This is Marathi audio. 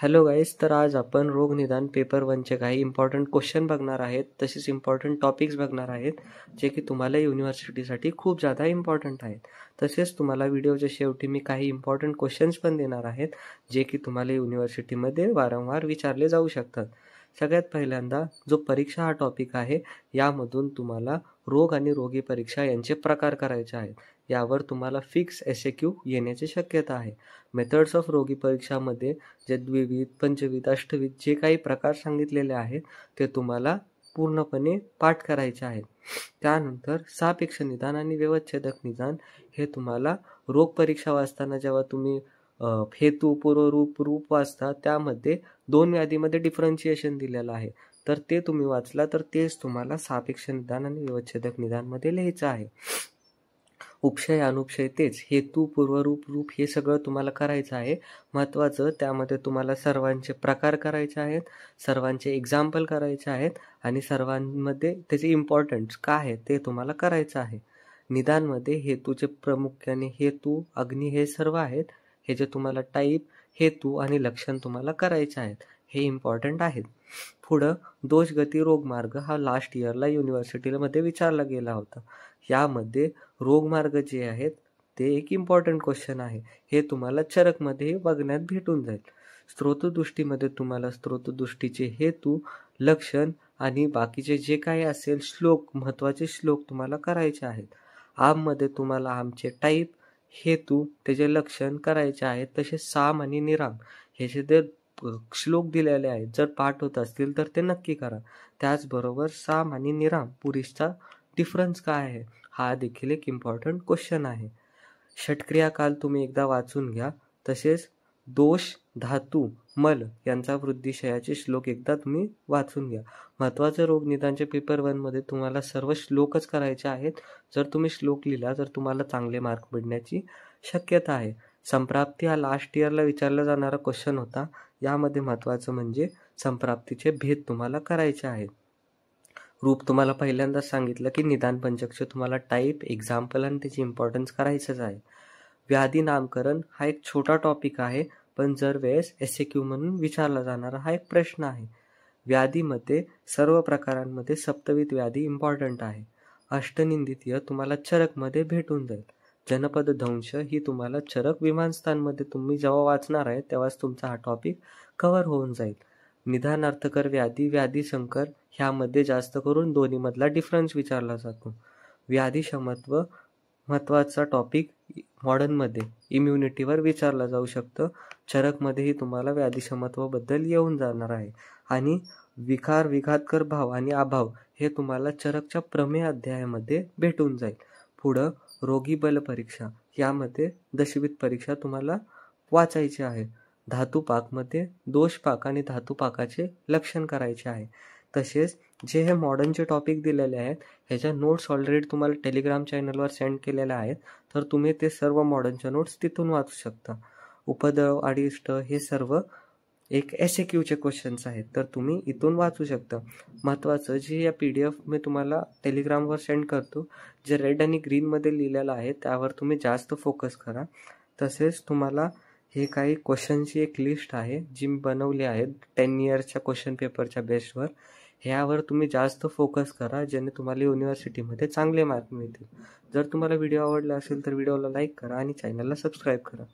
हॅलो गाईज, तर आज आपण रोगनिदान पेपर 1चे काही इम्पॉर्टंट क्वेश्चन बघणार आहेत. तसेच इम्पॉर्टंट टॉपिक्स बघणार आहेत, जे की तुम्हाला युनिव्हर्सिटीसाठी खूप जादा इम्पॉर्टंट आहेत. तसेच तुम्हाला व्हिडिओच्या शेवटी मी काही इम्पॉर्टंट क्वेश्चन्स पण देणार आहेत, जे की तुम्हाला युनिव्हर्सिटीमध्ये वारंवार विचारले जाऊ शकतात. सगळ्यात पहिल्यांदा जो परीक्षा हा टॉपिक आहे, यामधून तुम्हाला रोग आणि रोगी परीक्षा यांचे प्रकार करायचे आहेत. यावर तुम्हाला फिक्स SAQ येण्याची शक्यता आहे. मेथड्स ऑफ रोगी परीक्षामध्ये जे द्विविध, पंचविध, अष्टविध जे काही प्रकार सांगितलेले आहेत ते तुम्हाला पूर्णपणे पाठ करायचे आहेत. त्यानंतर सापेक्ष निदान आणि व्यवच्छेदक निदान हे तुम्हाला रोग परीक्षा वाचताना जेव्हा तुम्ही हेतू, पूर्वरूप, रूप वाचता त्यामध्ये 2 व्याधीमध्ये डिफरन्शिएशन दिलेलं आहे. तर ते तुम्ही वाचला तर तेच तुम्हाला सापेक्ष निदान आणि व्यवच्छेदक निदानमध्ये लिहायचं आहे. उपशय, अनुपशय तेच हेतू, पूर्वरूप, रूप हे सगळं तुम्हाला करायचं आहे. महत्त्वाचं त्यामध्ये तुम्हाला सर्वांचे प्रकार करायचे आहेत, सर्वांचे एक्झाम्पल करायचे आहेत आणि सर्वांमध्ये त्याचे इम्पॉर्टन्स काय आहे ते तुम्हाला करायचं आहे. निदानमध्ये हेतूचे प्रामुख्याने हेतू, अग्नी हे सर्व आहेत. हे जे तुम्हाला टाईप, हेतू आणि लक्षण तुम्हाला करायचे आहेत, हे इम्पॉर्टंट आहेत. पुढं दोष, गती, रोगमार्ग हा लास्ट इयरला युनिव्हर्सिटीमध्ये विचारला गेला होता. यामध्ये रोगमार्ग जे आहेत ते एक इम्पॉर्टंट क्वेश्चन आहे. हे तुम्हाला चरकमध्ये बघण्यात भेटून जाईल. स्त्रोतदृष्टीमध्ये तुम्हाला स्त्रोतदृष्टीचे हेतू, लक्षण आणि बाकीचे जे काही असेल श्लोक, महत्त्वाचे श्लोक तुम्हाला करायचे आहेत. आममध्ये तुम्हाला आमचे टाईप, हेतू, त्याचे लक्षण करायचे आहेत. तसेच साम आणि निराम हे जे श्लोक दिलेले आहेत, जर पाठ होत असतील तर ते नक्की करा. त्याचबरोबर साम आणि निराम पुरुषचा डिफरन्स काय आहे हा देखील एक इम्पॉर्टंट क्वेश्चन आहे. षटक्रियाकाल तुम्ही एकदा वाचून घ्या. तसेच दोष, धातू, मल यांचा वृद्धिशयाचे श्लोक एकदा तुम्ही वाचून घ्या. महत्त्वाचं रोगनिदानच्या पेपर 1मध्ये तुम्हाला सर्व श्लोकच करायचे आहेत. जर तुम्ही श्लोक लिहिला तर तुम्हाला चांगले मार्क मिळण्याची शक्यता आहे. संप्राप्ती हा लास्ट इयरला विचारला जाणारा क्वेश्चन होता. यामध्ये महत्त्वाचं म्हणजे संप्राप्तीचे भेद तुम्हाला करायचे आहेत. रूप तुम्हाला पहिल्यांदाच सांगितलं की निदान पंचक्ष तुम्हाला टाईप, एक्झाम्पल आणि त्याची इम्पॉर्टन्स करायचंच आहे. व्याधी नामकरण हा एक छोटा टॉपिक आहे, पण जर वेळेस SAQ म्हणून विचारला जाणारा हा एक प्रश्न आहे. व्याधीमध्ये सर्व प्रकारांमध्ये सप्तविध व्याधी इम्पॉर्टंट आहे. अष्टनिंदितीय तुम्हाला चरकमध्ये भेटून जाईल. जनपद दंश ही तुम्हाला चरक विमानस्थानमध्ये तुम्ही जेव्हा वाचणार आहे तेव्हाच तुमचा हा टॉपिक कव्हर होऊन जाईल. निदानार्थकर व्याधी, व्याधी संकर ह्यामध्ये जास्त करून दोन्हीमधला डिफरन्स विचारला जातो. व्याधी क्षमत्व महत्त्वाचा टॉपिक मॉडर्नमध्ये इम्युनिटीवर विचारला जाऊ शकतं. चरकमध्येही तुम्हाला व्याधी क्षमत्वाबद्दल येऊन जाणार आहे. आणि विकार, विघातकर भाव आणि अभाव हे तुम्हाला चरकच्या प्रमेय अध्यायामध्ये भेटून जाईल. पुढं रोगी बल परीक्षा यामध्ये दशविध परीक्षा तुम्हाला वाचायची आहे. धातुपाकमध्ये दोषपाक आणि धातुपाकाचे लक्षण करायचे आहे. तसेच जे हे मॉडर्नचे टॉपिक दिलेले आहेत ह्याच्या नोट्स ऑलरेडी तुम्हाला टेलिग्राम चॅनलवर सेंड केलेल्या आहेत, तर तुम्ही ते सर्व मॉडर्नच्या नोट्स तिथून वाचू शकता. उपद्रव, अडिष्ट हे सर्व एक SAQचे क्वेश्चन्स आहेत, तर तुम्ही इथून वाचू शकता. महत्त्वाचं जे या PDF मी तुम्हाला टेलिग्रामवर सेंड करतो, जे रेड आणि ग्रीनमध्ये लिहिलेलं आहे त्यावर तुम्ही जास्त फोकस करा. तसेच तुम्हाला हे काही क्वेश्चनची एक लिस्ट आहे जी मी बनवली आहे 10 इयर्सच्या क्वेश्चन पेपरच्या बेसवर. ह्यावर तुम्ही जास्त फोकस करा, ज्याने तुम्हाला युनिव्हर्सिटीमध्ये चांगले मार्क मिळतील. जर तुम्हाला व्हिडिओ आवडला असेल तर व्हिडिओला लाईक करा आणि चॅनलला सबस्क्राईब करा.